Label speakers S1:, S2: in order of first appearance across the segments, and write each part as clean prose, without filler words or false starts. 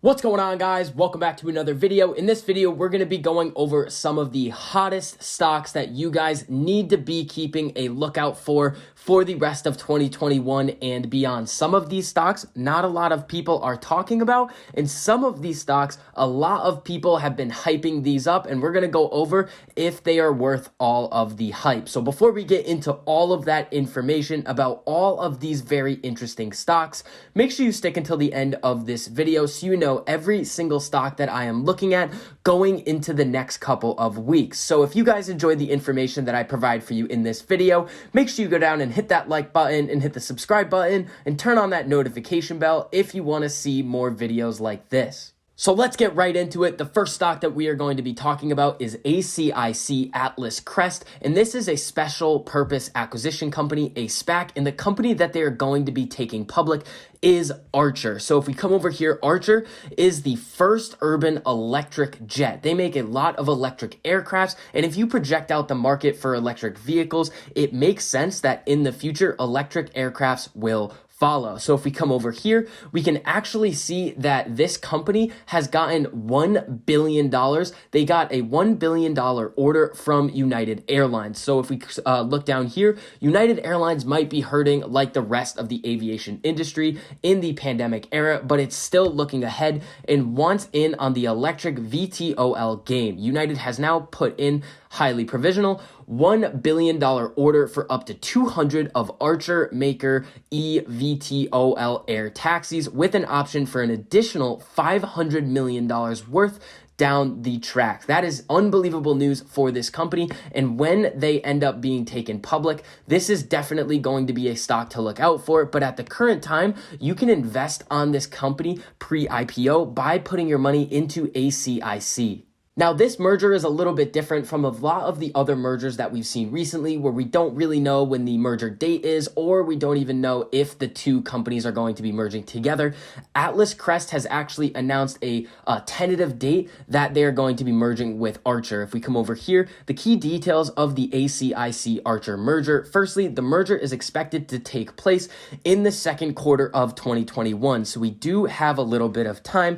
S1: What's going on, guys? Welcome back to another video. In this video, we're going to be going over some of the hottest stocks that you guys need to be keeping a lookout for the rest of 2021 and beyond. Some of these stocks, not a lot of people are talking about, and some of these stocks, a lot of people have been hyping these up, and we're going to go over if they are worth all of the hype. So before we get into all of that information about all of these very interesting stocks, make sure you stick until the end of this video so you know every single stock that I am looking at going into the next couple of weeks. So if you guys enjoyed the information that I provide for you in this video, make sure you go down and hit that like button and hit the subscribe button and turn on that notification bell if you want to see more videos like this. So let's get right into it. The first stock that we are going to be talking about is ACIC Atlas Crest, and this is a special purpose acquisition company, a SPAC, and the company that they are going to be taking public is Archer. So if we come over here, Archer is the first urban electric jet. They make a lot of electric aircrafts, and if you project out the market for electric vehicles, it makes sense that in the future, electric aircrafts will follow. So if we come over here, we can actually see that this company has gotten $1 billion. They got a $1 billion order from United Airlines. So if we look down here, United Airlines might be hurting like the rest of the aviation industry in the pandemic era, but it's still looking ahead and wants in on the electric VTOL game. United has now put in highly provisional $1 billion order for up to 200 of Archer Maker eVTOL air taxis with an option for an additional $500 million worth down the track. That is unbelievable news for this company, and when they end up being taken public, this is definitely going to be a stock to look out for. But at the current time, you can invest on this company pre-IPO by putting your money into ACIC. Now, this merger is a little bit different from a lot of the other mergers that we've seen recently, where we don't really know when the merger date is, or we don't even know if the two companies are going to be merging together. Atlas Crest has actually announced a tentative date that they're going to be merging with Archer. If we come over here, the key details of the ACIC Archer merger. Firstly, the merger is expected to take place in the second quarter of 2021, so we do have a little bit of time.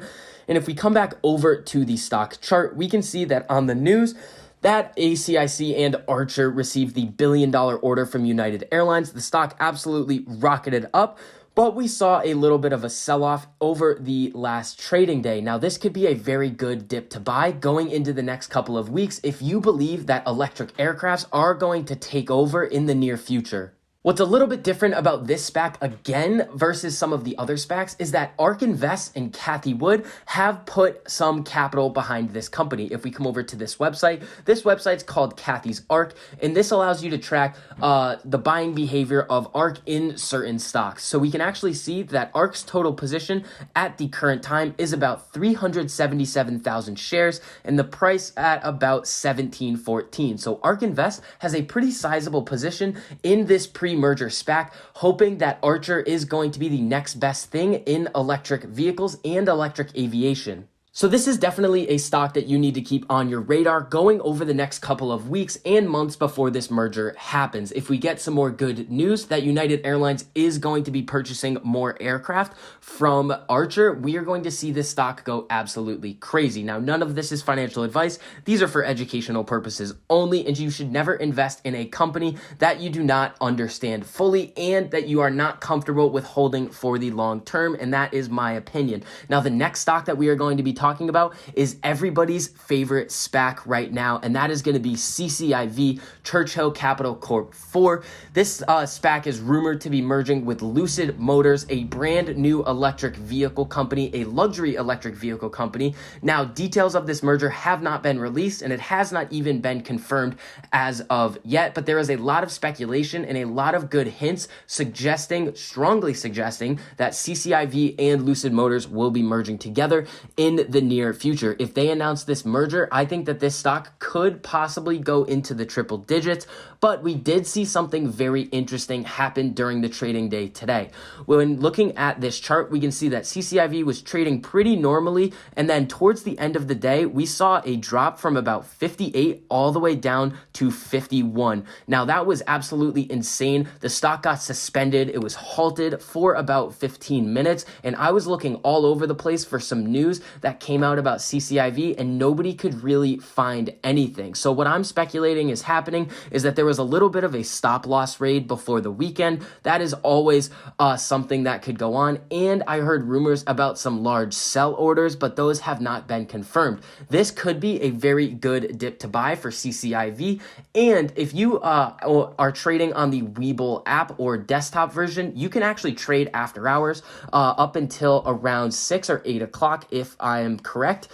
S1: And if we come back over to the stock chart, we can see that on the news that ACIC and Archer received the $1 billion order from United Airlines. The stock absolutely rocketed up, but we saw a little bit of a sell-off over the last trading day. Now, this could be a very good dip to buy going into the next couple of weeks if you believe that electric aircrafts are going to take over in the near future. What's a little bit different about this SPAC again versus some of the other SPACs is that ARK Invest and Cathie Wood have put some capital behind this company. If we come over to this website's called Cathie's ARK, and this allows you to track the buying behavior of ARK in certain stocks. So we can actually see that ARK's total position at the current time is about 377,000 shares, and the price at about $17.14. So ARK Invest has a pretty sizable position in this pre-merger SPAC, hoping that Archer is going to be the next best thing in electric vehicles and electric aviation. So this is definitely a stock that you need to keep on your radar going over the next couple of weeks and months before this merger happens. If we get some more good news that United Airlines is going to be purchasing more aircraft from Archer, we are going to see this stock go absolutely crazy. Now, none of this is financial advice. These are for educational purposes only, and you should never invest in a company that you do not understand fully and that you are not comfortable with holding for the long term, and that is my opinion. Now, the next stock that we are going to be talking about is everybody's favorite SPAC right now, and that is going to be CCIV, Churchill Capital Corp 4. This SPAC is rumored to be merging with Lucid Motors, a brand new electric vehicle company, a luxury electric vehicle company. Now, details of this merger have not been released, and it has not even been confirmed as of yet, but there is a lot of speculation and a lot of good hints strongly suggesting that CCIV and Lucid Motors will be merging together in the near future. If they announce this merger, I think that this stock could possibly go into the triple digits, but we did see something very interesting happen during the trading day today. When looking at this chart, we can see that CCIV was trading pretty normally, and then towards the end of the day, we saw a drop from about 58 all the way down to 51. Now, that was absolutely insane. The stock got suspended. It was halted for about 15 minutes, and I was looking all over the place for some news that came out about CCIV, and nobody could really find anything. So what I'm speculating is happening is that there was a little bit of a stop loss raid before the weekend. That is always something that could go on, and I heard rumors about some large sell orders, but those have not been confirmed. This could be a very good dip to buy for CCIV, and if you are trading on the Webull app or desktop version, you can actually trade after hours up until around 6 or 8 o'clock, if I am correct.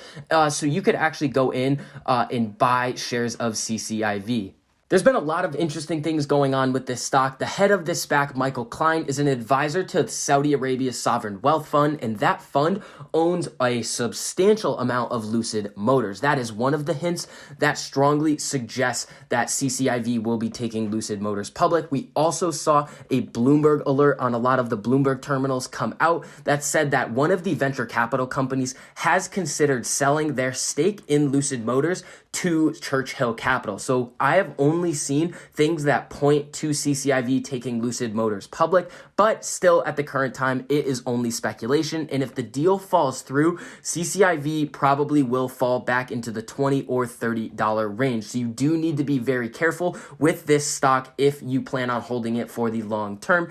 S1: So you could actually go in and buy shares of CCIV. There's been a lot of interesting things going on with this stock. The head of this SPAC, Michael Klein, is an advisor to Saudi Arabia's sovereign wealth fund, and that fund owns a substantial amount of Lucid Motors. That is one of the hints that strongly suggests that CCIV will be taking Lucid Motors public. We also saw a Bloomberg alert on a lot of the Bloomberg terminals come out that said that one of the venture capital companies has considered selling their stake in Lucid Motors to Churchill Capital. So I have only seen things that point to CCIV taking Lucid Motors public, but still at the current time, it is only speculation. And if the deal falls through, CCIV probably will fall back into the $20 or $30 range. So you do need to be very careful with this stock if you plan on holding it for the long term.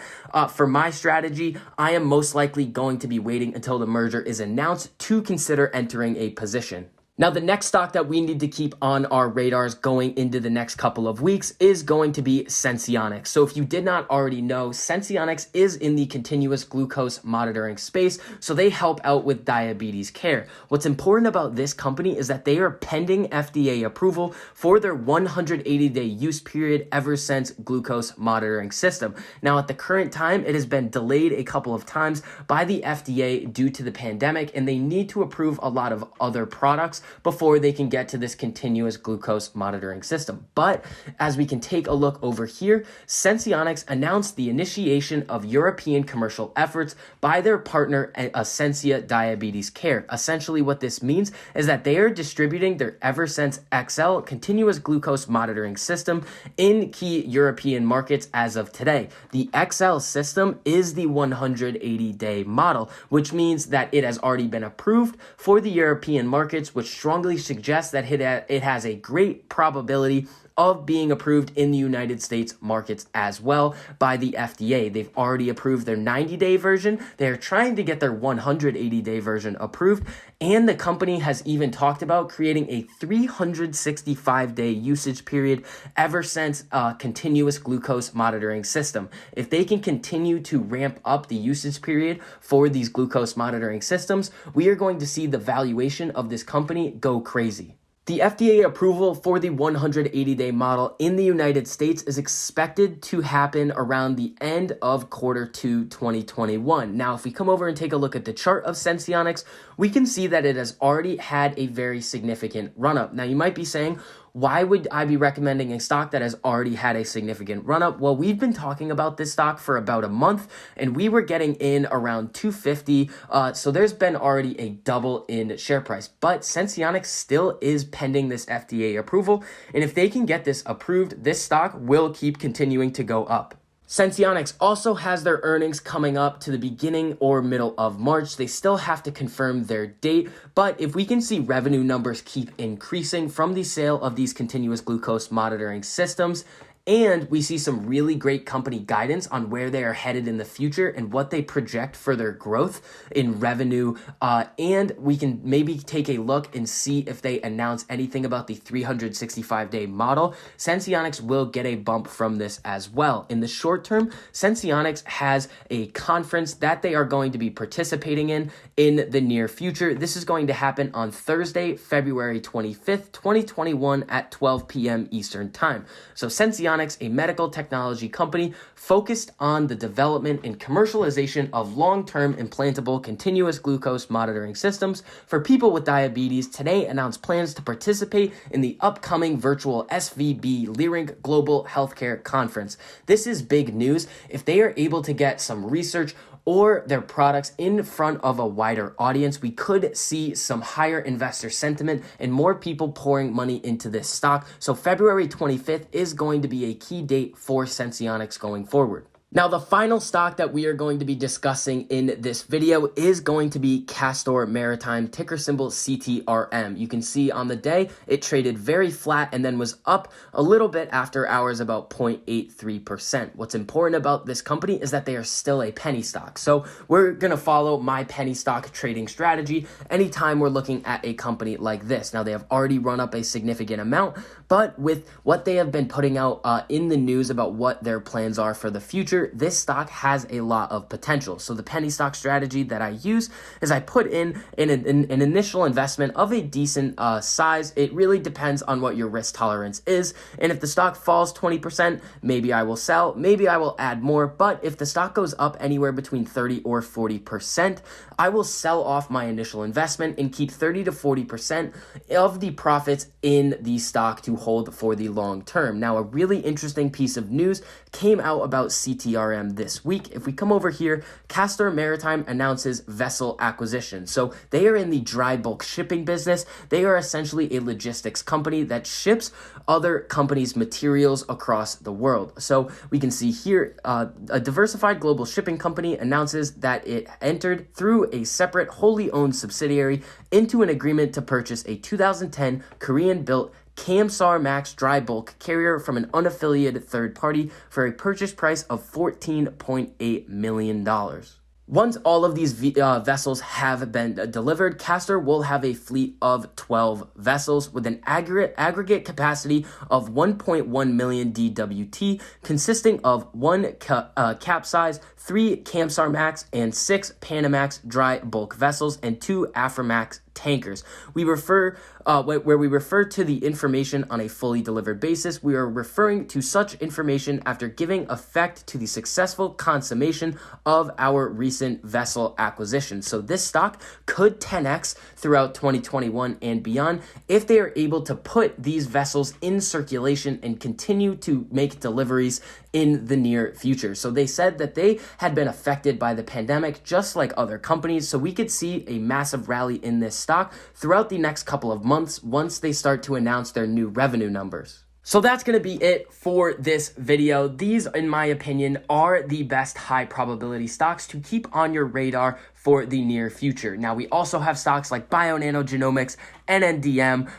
S1: For my strategy, I am most likely going to be waiting until the merger is announced to consider entering a position. Now, the next stock that we need to keep on our radars going into the next couple of weeks is going to be Senseonics. So if you did not already know, Senseonics is in the continuous glucose monitoring space, so they help out with diabetes care. What's important about this company is that they are pending FDA approval for their 180-day use period Eversense glucose monitoring system. Now, at the current time, it has been delayed a couple of times by the FDA due to the pandemic, and they need to approve a lot of other products before they can get to this continuous glucose monitoring system. But as we can take a look over here, Senseonics announced the initiation of European commercial efforts by their partner Ascensia Diabetes Care. Essentially what this means is that they are distributing their Eversense XL continuous glucose monitoring system in key European markets as of today. The XL system is the 180-day model, which means that it has already been approved for the European markets, which strongly suggests that it has a great probability of being approved in the United States markets as well by the FDA. They've already approved their 90-day version. They're trying to get their 180-day version approved, and the company has even talked about creating a 365-day usage period Eversense continuous glucose monitoring system. If they can continue to ramp up the usage period for these glucose monitoring systems, we are going to see the valuation of this company go crazy. The FDA approval for the 180-day model in the United States is expected to happen around the end of Q2 2021. Now, if we come over and take a look at the chart of Senseonics, we can see that it has already had a very significant run-up. Now, you might be saying, why would I be recommending a stock that has already had a significant run-up? Well, we've been talking about this stock for about a month, and we were getting in around 250, so there's been already a double in share price. But Senseonics still is pending this FDA approval, and if they can get this approved, this stock will keep continuing to go up. Senseonics also has their earnings coming up to the beginning or middle of March. They still have to confirm their date, but if we can see revenue numbers keep increasing from the sale of these continuous glucose monitoring systems, and we see some really great company guidance on where they are headed in the future and what they project for their growth in revenue. And we can maybe take a look and see if they announce anything about the 365-day model. Senseonics will get a bump from this as well. In the short term, Senseonics has a conference that they are going to be participating in the near future. This is going to happen on Thursday, February 25th, 2021 at 12 p.m. Eastern Time. So Senseonics Senseonics, a medical technology company focused on the development and commercialization of long-term implantable continuous glucose monitoring systems for people with diabetes, today announced plans to participate in the upcoming virtual SVB Leerink Global Healthcare Conference. This is big news. If they are able to get some research or their products in front of a wider audience, we could see some higher investor sentiment and more people pouring money into this stock. So February 25th is going to be a key date for Senseonics going forward. Now, the final stock that we are going to be discussing in this video is going to be Castor Maritime, ticker symbol CTRM. You can see on the day, it traded very flat and then was up a little bit after hours, about 0.83%. What's important about this company is that they are still a penny stock. So we're going to follow my penny stock trading strategy anytime we're looking at a company like this. Now, they have already run up a significant amount, but with what they have been putting out in the news about what their plans are for the future, this stock has a lot of potential. So the penny stock strategy that I use is I put in an initial investment of a decent size. It really depends on what your risk tolerance is. And if the stock falls 20%, maybe I will sell, maybe I will add more. But if the stock goes up anywhere between 30 or 40%, I will sell off my initial investment and keep 30 to 40% of the profits in the stock to hold for the long term. Now, a really interesting piece of news came out about CTRM this week. If we come over here, Castor Maritime announces vessel acquisition. So they are in the dry bulk shipping business. They are essentially a logistics company that ships other companies' materials across the world. So we can see here, a diversified global shipping company announces that it entered through a separate wholly owned subsidiary into an agreement to purchase a 2010 Korean-built Kamsar Max dry bulk carrier from an unaffiliated third party for a purchase price of $14.8 million. Once all of these vessels have been delivered, Castor will have a fleet of 12 vessels with an aggregate capacity of 1.1 million DWT, consisting of one capsize, 3 Kamsar Max, and 6 Panamax dry bulk vessels, and 2 Aframax tankers. We refer where we refer to the information on a fully delivered basis, we are referring to such information after giving effect to the successful consummation of our recent vessel acquisition. So this stock could 10x throughout 2021 and beyond if they are able to put these vessels in circulation and continue to make deliveries in the near future. So they said that they had been affected by the pandemic just like other companies, so we could see a massive rally in this stock throughout the next couple of months once they start to announce their new revenue numbers. So that's going to be it for this video. These, in my opinion, are the best high probability stocks to keep on your radar for the near future. Now, we also have stocks like Bionano Genomics, NNDM,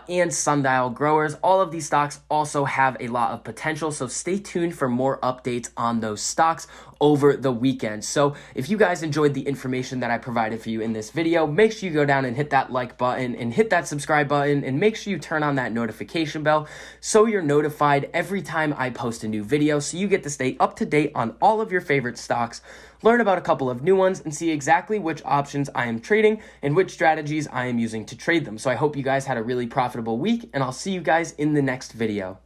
S1: and Sundial Growers. All of these stocks also have a lot of potential, so stay tuned for more updates on those stocks over the weekend. So if you guys enjoyed the information that I provided for you in this video, make sure you go down and hit that like button and hit that subscribe button, and make sure you turn on that notification bell so you're notified every time I post a new video, so you get to stay up to date on all of your favorite stocks, learn about a couple of new ones, and see exactly which options I am trading and which strategies I am using to trade them. So I hope you guys had a really profitable week, and I'll see you guys in the next video.